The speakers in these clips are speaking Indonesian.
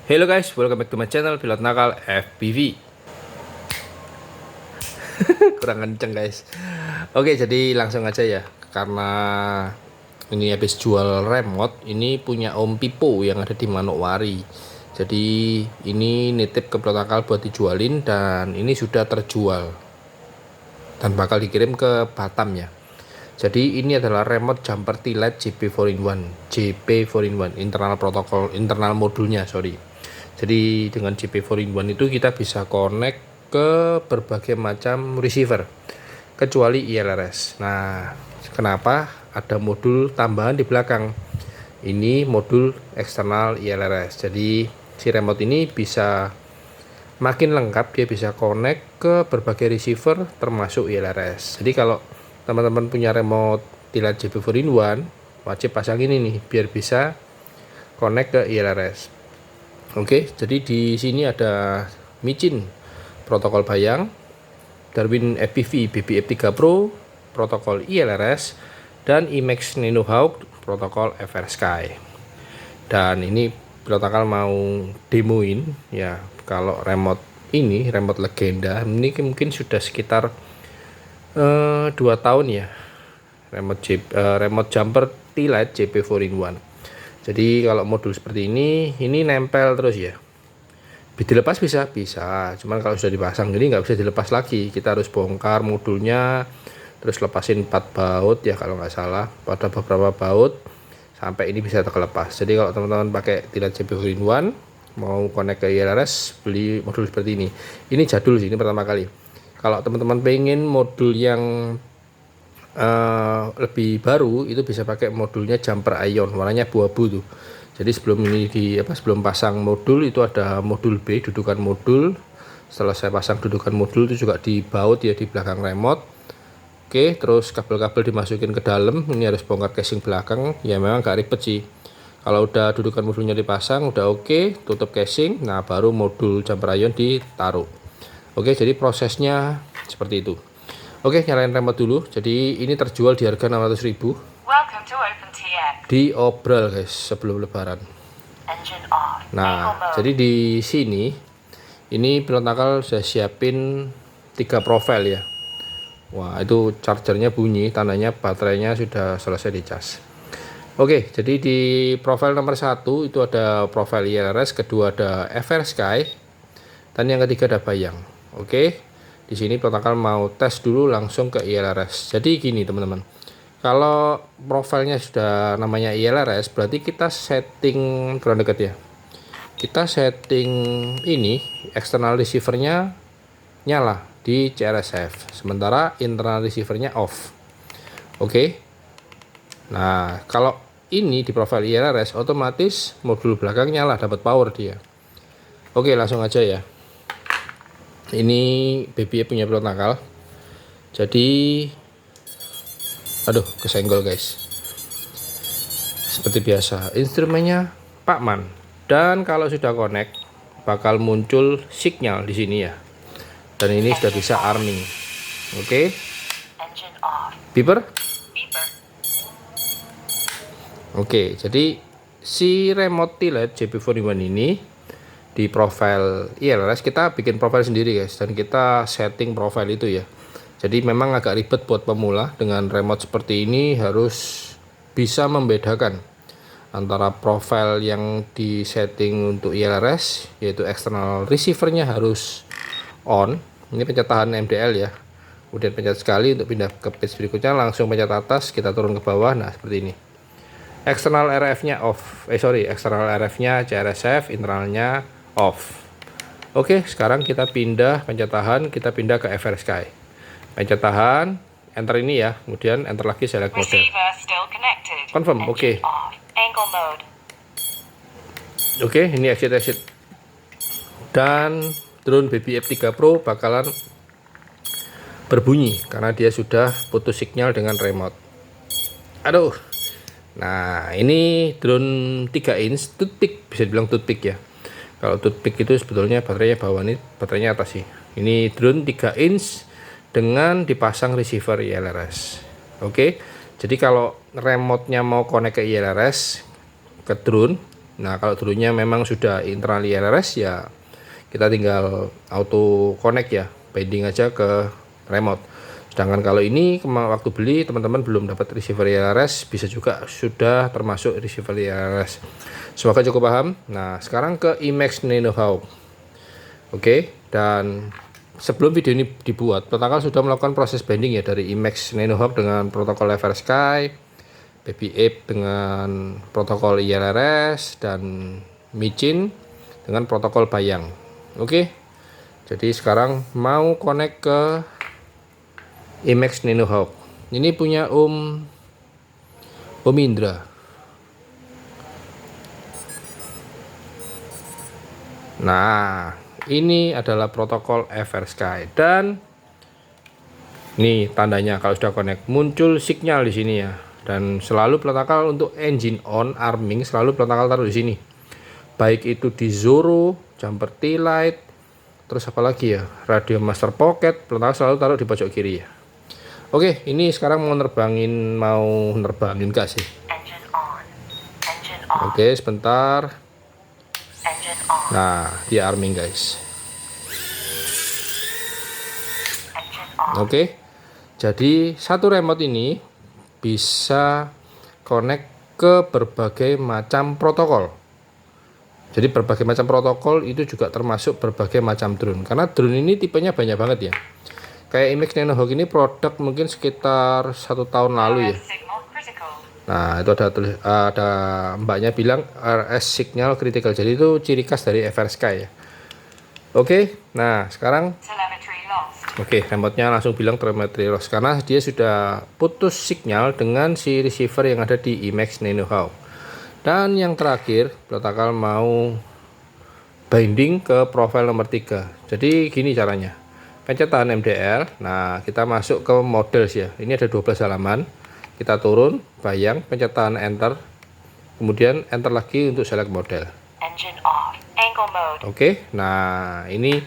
Hello guys, welcome back to my channel Pilot Nakal FPV. Kurang kenceng guys. Oke, jadi langsung aja ya. Karena ini habis jual remote, ini punya Om Pipo yang ada di Manokwari. Jadi ini nitip ke Pilot Nakal buat dijualin dan ini sudah terjual dan bakal dikirim ke Batam ya. Jadi ini adalah remote jumper T-Lite JP4-in-1, JP4-in-1 internal protokol, internal modulnya, sorry. Jadi dengan JP4-in-1 itu kita bisa connect ke berbagai macam receiver kecuali ILRS. Nah, kenapa ada modul tambahan di belakang? Ini modul eksternal ILRS. Jadi si remote ini bisa makin lengkap, dia bisa connect ke berbagai receiver termasuk ILRS. Jadi kalau teman-teman punya remote T-Lite JP4-in-1, wajib pasang ini nih biar bisa connect ke ILRS. Oke, jadi di sini ada micin protokol bayang, Darwin FPV BBF3 Pro protokol ILRS, dan IMAX Nano Hawk protokol FR Sky. Dan ini protokol mau demoin ya, kalau remote ini remote legenda ini mungkin sudah sekitar 2 tahun ya, remote jumper T-Lite JP4-in-1. Jadi kalau modul seperti ini nempel terus ya. Dilepas bisa, cuman kalau sudah dipasang jadi nggak bisa dilepas lagi. Kita harus bongkar modulnya, terus lepasin 4 baut ya kalau nggak salah, pada beberapa baut sampai ini bisa terlepas. Jadi kalau teman-teman pakai T-Lite JP4-in-1 mau connect ke ILRS, beli modul seperti ini. Ini jadul sih, ini pertama kali. Kalau teman-teman pengen modul yang lebih baru, itu bisa pakai modulnya jumper ion, warnanya abu-abu tuh. Jadi sebelum ini sebelum pasang modul itu ada modul B, dudukan modul. Setelah saya pasang dudukan modul itu juga dibaut ya di belakang remote. Oke, terus kabel-kabel dimasukin ke dalam. Ini harus bongkar casing belakang. Ya memang gak ribet sih. Kalau udah dudukan modulnya dipasang, udah oke, tutup casing. Nah, baru modul jumper ion ditaruh. Oke, jadi prosesnya seperti itu. Oke, nyalain remote dulu. Jadi ini terjual di harga 600.000. Diobral guys sebelum lebaran. Nah, jadi di sini ini Pilot Nakal sudah siapin 3 profil ya. Wah, itu chargernya bunyi, tandanya baterainya sudah selesai dicas. Oke, jadi di profil nomor 1 itu ada profil ILRS, kedua ada FR Sky, dan yang ketiga ada bayang. Oke, di sini Pilot Nakal mau tes dulu langsung ke ILRS. Jadi gini teman-teman, kalau profilnya sudah namanya ILRS, berarti kita setting kurang dekat ya. Kita setting ini external receivernya nyala di CRSF, sementara internal receivernya off. Oke. Nah, kalau ini di profil ILRS, otomatis modul belakang nyala, dapat power dia. Oke, langsung aja ya. Ini BBF punya Pilot Nakal. Jadi aduh, kesenggol guys. Seperti biasa, instrumennya Pak Man. Dan kalau sudah connect, bakal muncul sinyal di sini ya. Dan ini sudah bisa arming. Oke. Beeper. Oke, jadi si remote T-Lite JP4-in-1 ini di profil ILRS kita bikin profil sendiri guys, dan kita setting profil itu ya. Jadi memang agak ribet buat pemula. Dengan remote seperti ini harus bisa membedakan antara profil yang di setting untuk ILRS, yaitu external receivernya harus on. Ini pencet tahan MDL ya. Kemudian pencet sekali untuk pindah ke page berikutnya, langsung pencet atas, kita turun ke bawah. Nah, seperti ini. External RF-nya off. External RF-nya CRSF, internalnya off. Oke, sekarang kita pindah, pencet tahan, kita pindah ke FR Sky. Pencet tahan, enter ini ya, kemudian enter lagi select mode. Confirm, oke. Oke, ini exit. Dan drone BBF3 Pro bakalan berbunyi karena dia sudah putus sinyal dengan remote. Aduh. Nah, ini drone 3 inch toothpick, bisa dibilang toothpick ya. Kalau toothpick itu sebetulnya baterainya bawah, ini baterainya atas sih. Ini drone 3 inch dengan dipasang receiver ILRS. Oke, jadi kalau remote-nya mau connect ke ILRS, ke drone, Nah kalau dulunya memang sudah internal IRRS ya kita tinggal auto connect ya, binding aja ke remote. Sedangkan kalau ini waktu beli teman-teman belum dapat receiver IRRS, bisa juga sudah termasuk receiver IRRS. Semoga cukup paham. Nah sekarang ke IMAX Nano Hub. Oke, dan sebelum video ini dibuat, Protokol sudah melakukan proses binding ya dari IMAX Nano Hub dengan protokol FrSky, Baby Ape dengan protokol IRRS, dan Micin dengan protokol Bayang. Oke, jadi sekarang mau connect ke IMAX Nano Hub. Ini punya Om Indra. Nah, ini adalah protokol FrSky dan ini tandanya kalau sudah connect muncul sinyal di sini ya. Dan selalu protokol untuk engine on arming selalu protokol taruh di sini. Baik itu di Zoro, jumper T-light, terus apa lagi ya? Radio master pocket, protokol selalu taruh di pojok kiri ya. Oke, ini sekarang mau nerbangin gas sih. Oke, sebentar. Nah, dia arming guys. Oke, jadi satu remote ini bisa connect ke berbagai macam protokol. Jadi berbagai macam protokol itu juga termasuk berbagai macam drone. Karena drone ini tipenya banyak banget ya. Kayak IMAX Nano Hawk ini produk mungkin sekitar 1 tahun lalu ya. Nah itu ada mbaknya bilang RS signal critical. Jadi itu ciri khas dari FrSky ya. Oke, nah sekarang remote-nya langsung bilang telemetry loss karena dia sudah putus sinyal dengan si receiver yang ada di IMAX Nano Hawk. Dan yang terakhir, protokol mau binding ke profile nomor 3. Jadi gini caranya. Pencetan MDL. Nah, kita masuk ke models ya. Ini ada 12 halaman. Kita turun, bayang, pencetan enter. Kemudian enter lagi untuk select model. Oke, nah ini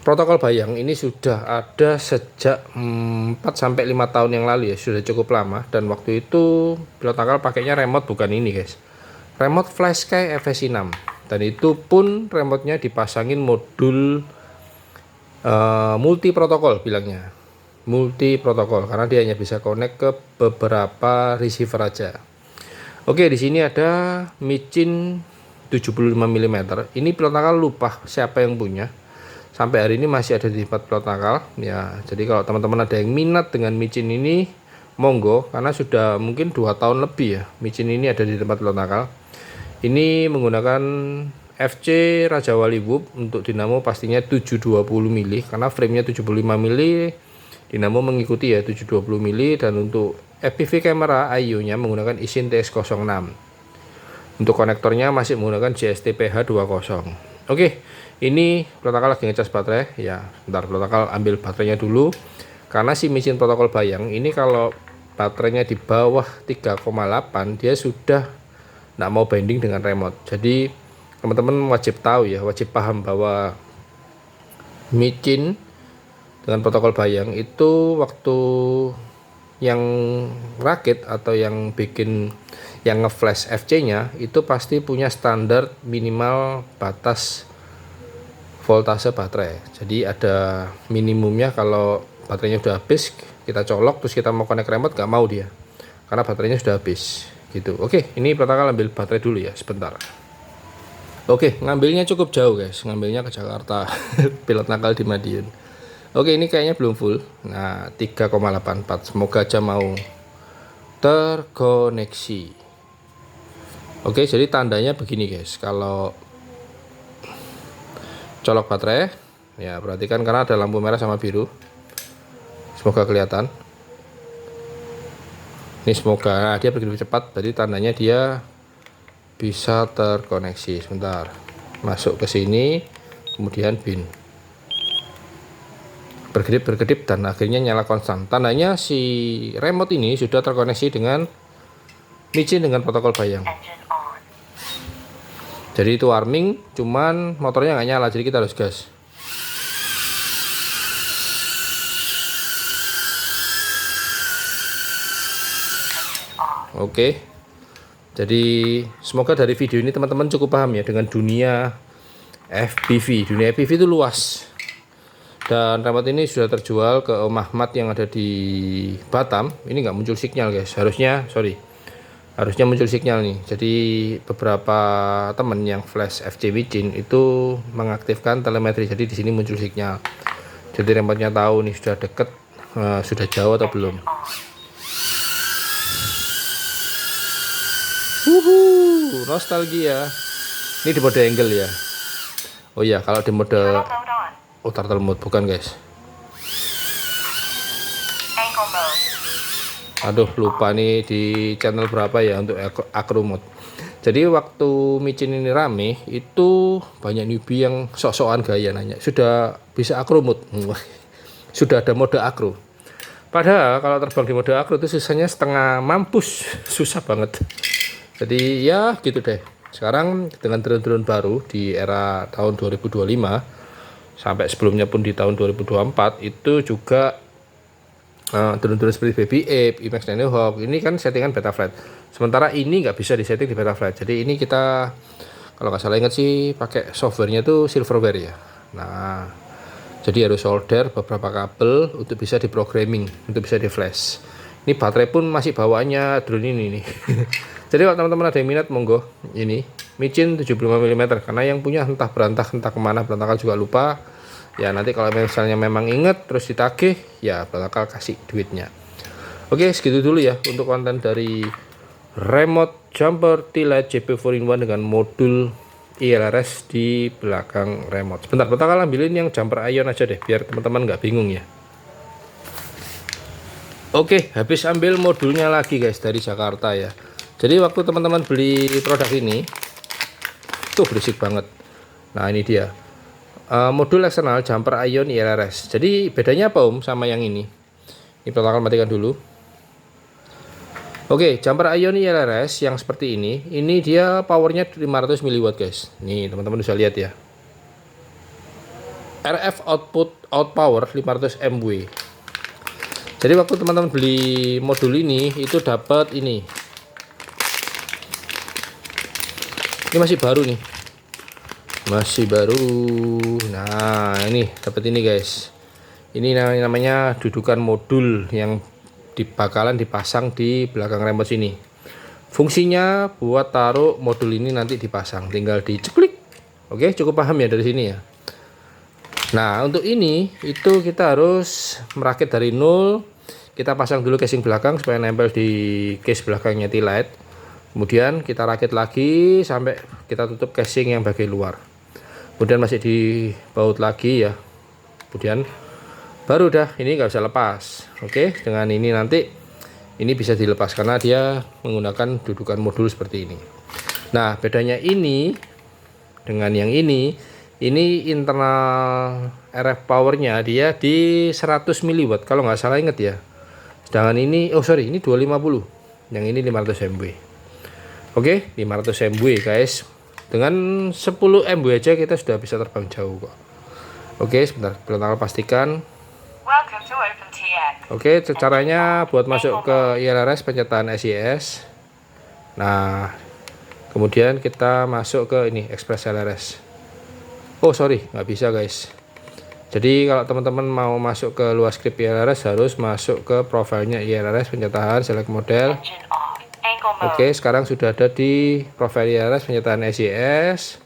protokol bayang ini sudah ada sejak 4 sampai 5 tahun yang lalu ya, sudah cukup lama. Dan waktu itu protokol pakainya remote bukan ini guys, remote FrSky FSI 6, dan itu pun remote-nya dipasangin modul multi protokol, bilangnya multi protokol karena dia hanya bisa connect ke beberapa receiver aja. Oke, di sini ada Micin 75 mm. Ini protokol lupa siapa yang punya. Sampai hari ini masih ada di tempat protokol ya. Jadi kalau teman-teman ada yang minat dengan Micin ini, monggo, karena sudah mungkin 2 tahun lebih ya Micin ini ada di tempat protokol. Ini menggunakan FC Raja Wali Whoop. Untuk dinamo pastinya 720 mili karena framenya 75 mili, dinamo mengikuti ya 720 mili. Dan untuk FPV kamera IO nya menggunakan Isin TX06. Untuk konektornya masih menggunakan JST PH20. Oke, ini protokol lagi ngecas baterai ya. Bentar, protokol ambil baterainya dulu karena si Micin protokol bayang ini kalau baterainya di bawah 3,8 dia sudah nggak mau binding dengan remote. Jadi teman-teman wajib tahu ya, wajib paham bahwa Micin dengan protokol bayang itu waktu yang rakit atau yang bikin yang ngeflash FC nya itu pasti punya standar minimal batas voltase baterai. Jadi ada minimumnya. Kalau baterainya sudah habis kita colok terus kita mau connect remote, gak mau dia karena baterainya sudah habis gitu. Oke, ini protokol ambil baterai dulu ya sebentar. Oke, ngambilnya cukup jauh guys, ngambilnya ke Jakarta. Pilot nakal di Madiun. Oke, ini kayaknya belum full. Nah, 3,84. Semoga aja mau terkoneksi. Oke, jadi tandanya begini guys. Kalau colok baterai ya, perhatikan karena ada lampu merah sama biru. Semoga kelihatan. Ini semoga, nah, dia begitu cepat, berarti tandanya dia bisa terkoneksi. Sebentar, masuk ke sini, kemudian bin berkedip dan akhirnya nyala konstan. Tandanya si remote ini sudah terkoneksi dengan Micin dengan protokol bayang. Jadi itu arming, cuman motornya nggak nyala, jadi kita harus gas. Oke, Jadi semoga dari video ini teman-teman cukup paham ya dengan dunia FPV. Dunia FPV itu luas. Dan remote ini sudah terjual ke Om Ahmad yang ada di Batam. Ini nggak muncul sinyal guys. Harusnya muncul sinyal nih. Jadi beberapa temen yang flash FC Micin itu mengaktifkan telemetri. Jadi di sini muncul sinyal. Jadi remote-nya tahu nih sudah deket, sudah jauh atau belum. Nostalgia. Ini di mode angle ya. Oh iya, kalau di mode turtle mode bukan guys. Aduh, lupa nih di channel berapa ya untuk acro mode. Jadi waktu Micin ini rame, itu banyak newbie yang sok-sokan gaya nanya, sudah bisa acro mode? Sudah ada mode acro. Padahal kalau terbang di mode acro itu susahnya setengah mampus, susah banget. Jadi ya gitu deh. Sekarang dengan drone-drone baru di era tahun 2025 sampai sebelumnya pun di tahun 2024 itu juga drone-drone seperti Baby Ape, IMAX Hawk ini kan settingan Betaflight. Sementara ini nggak bisa disetting di Betaflight. Jadi ini kita kalau nggak salah ingat sih pakai softwarenya itu Silverware ya. Nah, jadi harus solder beberapa kabel untuk bisa diprogramming, untuk bisa di flash. Ini baterai pun masih bawaannya drone ini nih. Jadi kalau teman-teman ada yang minat monggo, ini Micin 75 mm karena yang punya entah entah kemana, berantakan juga lupa. Ya nanti kalau misalnya memang inget terus ditagih ya bakal kasih duitnya. Oke, segitu dulu ya untuk konten dari remote jumper T-Lite JP4-in-1 dengan modul ILRS di belakang remote. Sebentar, bakal ambilin yang jumper ion aja deh biar teman-teman nggak bingung ya. Oke, habis ambil modulnya lagi guys dari Jakarta ya. Jadi waktu teman-teman beli produk ini tuh berisik banget. Nah ini dia modul eksternal jumper ion ILRS. Jadi bedanya apa Om sama yang ini? Ini pertama matikan dulu. Oke, jumper ion ILRS yang seperti ini dia powernya 500 mW guys. Nih teman-teman bisa lihat ya. RF out power 500 mW. Jadi waktu teman-teman beli modul ini itu dapat ini. Ini masih baru nih. Masih baru. Nah ini dapat ini guys, ini namanya dudukan modul yang bakalan dipasang di belakang remote sini. Fungsinya buat taruh modul ini nanti dipasang, tinggal diceklik. Oke, cukup paham ya dari sini ya. Nah untuk ini itu kita harus merakit dari nol. Kita pasang dulu casing belakang supaya nempel di case belakangnya T-Lite. Kemudian kita rakit lagi sampai kita tutup casing yang bagian luar. Kemudian masih dibaut lagi ya. Kemudian baru dah ini nggak bisa lepas. Oke, dengan ini nanti ini bisa dilepas karena dia menggunakan dudukan modul seperti ini. Nah bedanya ini dengan yang ini internal RF powernya dia di 100 mW kalau nggak salah inget ya. Sedangkan ini ini 250, yang ini 500 mW. Oke, 500 mW guys. Dengan 10 mW aja kita sudah bisa terbang jauh kok. Oke, sebentar, pertama pastikan. Oke, caranya buat masuk ke ILRS pencetakan SIS. Nah, kemudian kita masuk ke ini Express LRS. Oh sorry, nggak bisa guys. Jadi kalau teman-teman mau masuk ke luas script ILRS harus masuk ke profilnya ILRS pencetakan select model. Oke, sekarang sudah ada di profil ILRS pencetakan SIS.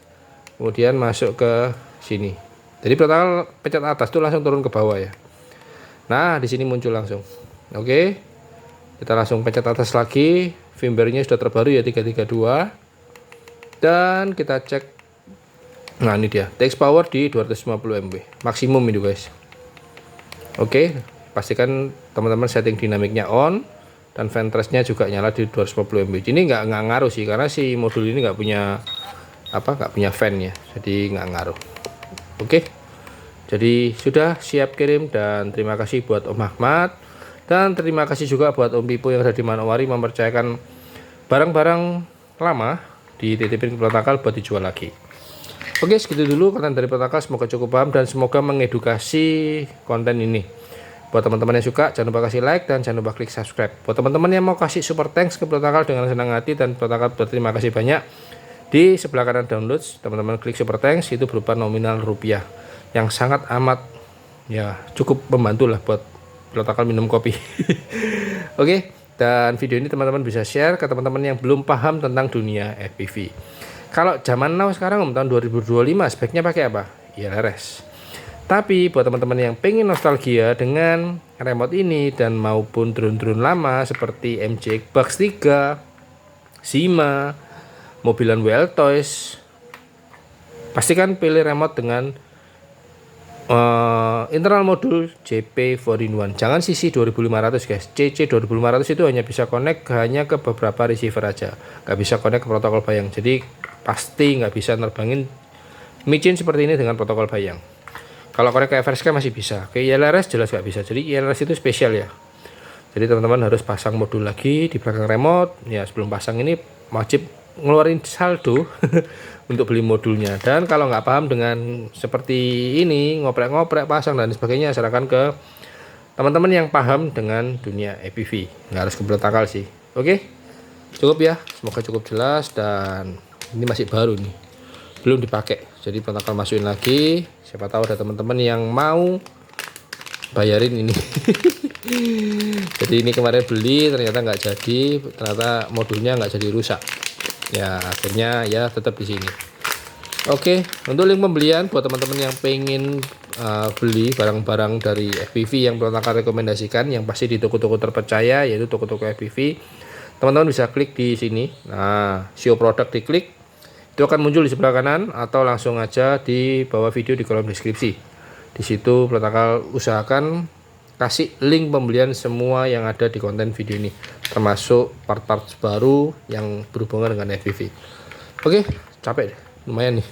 Kemudian masuk ke sini. Jadi pertama pencet atas tuh langsung turun ke bawah ya. Nah, di sini muncul langsung. Oke. Kita langsung pencet atas lagi. Firmware-nya sudah terbaru ya 332. Dan kita cek. Nah, ini dia. TX power di 250 mW. Maksimum itu, guys. Oke, pastikan teman-teman setting dinamiknya on. Dan ventressnya juga nyala di 250 mW. Ini nggak ngaruh sih karena si modul ini nggak punya fan ya, jadi nggak ngaruh. Oke, jadi sudah siap kirim dan terima kasih buat Om Ahmad dan terima kasih juga buat Om Pipo yang ada di Manokwari mempercayakan barang-barang lama dititipin ke Protakal buat dijual lagi. Oke, segitu dulu konten dari Protakal, semoga cukup paham dan semoga mengedukasi konten ini. Buat teman-teman yang suka, jangan lupa kasih like dan jangan lupa klik subscribe. Buat teman-teman yang mau kasih super thanks ke Protokol dengan senang hati dan Protokol berterima kasih banyak, di sebelah kanan downloads, teman-teman klik super thanks, itu berupa nominal rupiah yang sangat amat ya cukup membantu lah buat Protokol minum kopi. Oke, dan video ini teman-teman bisa share ke teman-teman yang belum paham tentang dunia FPV. Kalau zaman now sekarang tahun 2025 speknya pakai apa? ILRS. Tapi buat teman-teman yang pengen nostalgia dengan remote ini dan maupun drone-drone lama seperti MJ Box 3, Sima, mobilan WL Toys, pastikan pilih remote dengan internal modul JP 4-in-1. Jangan CC 2500 guys. CC 2500 itu hanya bisa connect hanya ke beberapa receiver aja, nggak bisa connect ke protokol bayang. Jadi pasti nggak bisa nerbangin micin seperti ini dengan protokol bayang. Kalau connect ke FRSK masih bisa, ke ILRS jelas nggak bisa. Jadi ILRS itu spesial ya. Jadi teman-teman harus pasang modul lagi di belakang remote. Ya sebelum pasang ini wajib ngeluarin saldo untuk beli modulnya. Dan kalau nggak paham dengan seperti ini, ngoprek-ngoprek, pasang dan sebagainya, serahkan ke teman-teman yang paham dengan dunia FPV. Nggak harus ke Protokol sih. Oke, cukup ya. Semoga cukup jelas dan ini masih baru nih, belum dipakai. Jadi Protokol masukin lagi. Siapa tahu ada teman-teman yang mau bayarin ini. Jadi ini kemarin beli ternyata nggak jadi, ternyata modulnya nggak jadi rusak. Ya akhirnya ya tetap di sini. Oke, untuk link pembelian buat teman-teman yang pengen beli barang-barang dari FPV yang Protokol rekomendasikan, yang pasti di toko-toko terpercaya yaitu toko-toko FPV, teman-teman bisa klik di sini. Nah, show product diklik, itu akan muncul di sebelah kanan atau langsung aja di bawah video di kolom deskripsi. Di situ Protokol usahakan kasih link pembelian semua yang ada di konten video ini, termasuk part-part baru yang berhubungan dengan FPV. Oke, capek deh, lumayan nih,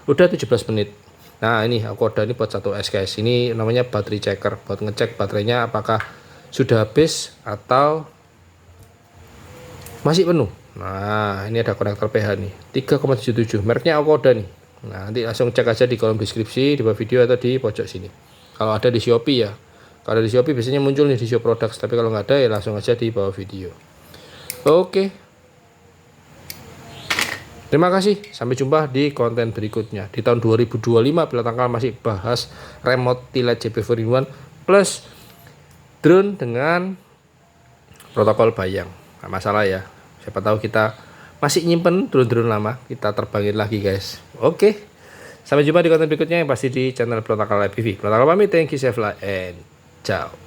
udah 17 menit. Nah ini aku ada ini buat 1S guys, ini namanya battery checker, buat ngecek baterainya apakah sudah habis atau masih penuh. Nah ini ada konektor PH nih 3,77, mereknya Akoda nih. Nah nanti langsung cek aja di kolom deskripsi di bawah video atau di pojok sini. Kalau ada di Shopee ya, kalau di Shopee biasanya muncul nih di Show Products, tapi kalau nggak ada ya langsung aja di bawah video. Oke, terima kasih, sampai jumpa di konten berikutnya. Di tahun 2025 Protokol masih bahas remote T-Lite JP 4-in-1 plus drone dengan protokol bayang. Nggak masalah ya, siapa tahu kita masih nyimpen drone-drone lama, kita terbangin lagi guys. Oke, sampai jumpa di konten berikutnya yang pasti di channel Protokol FPV. Protokol pamit, thank you, save life, and ciao.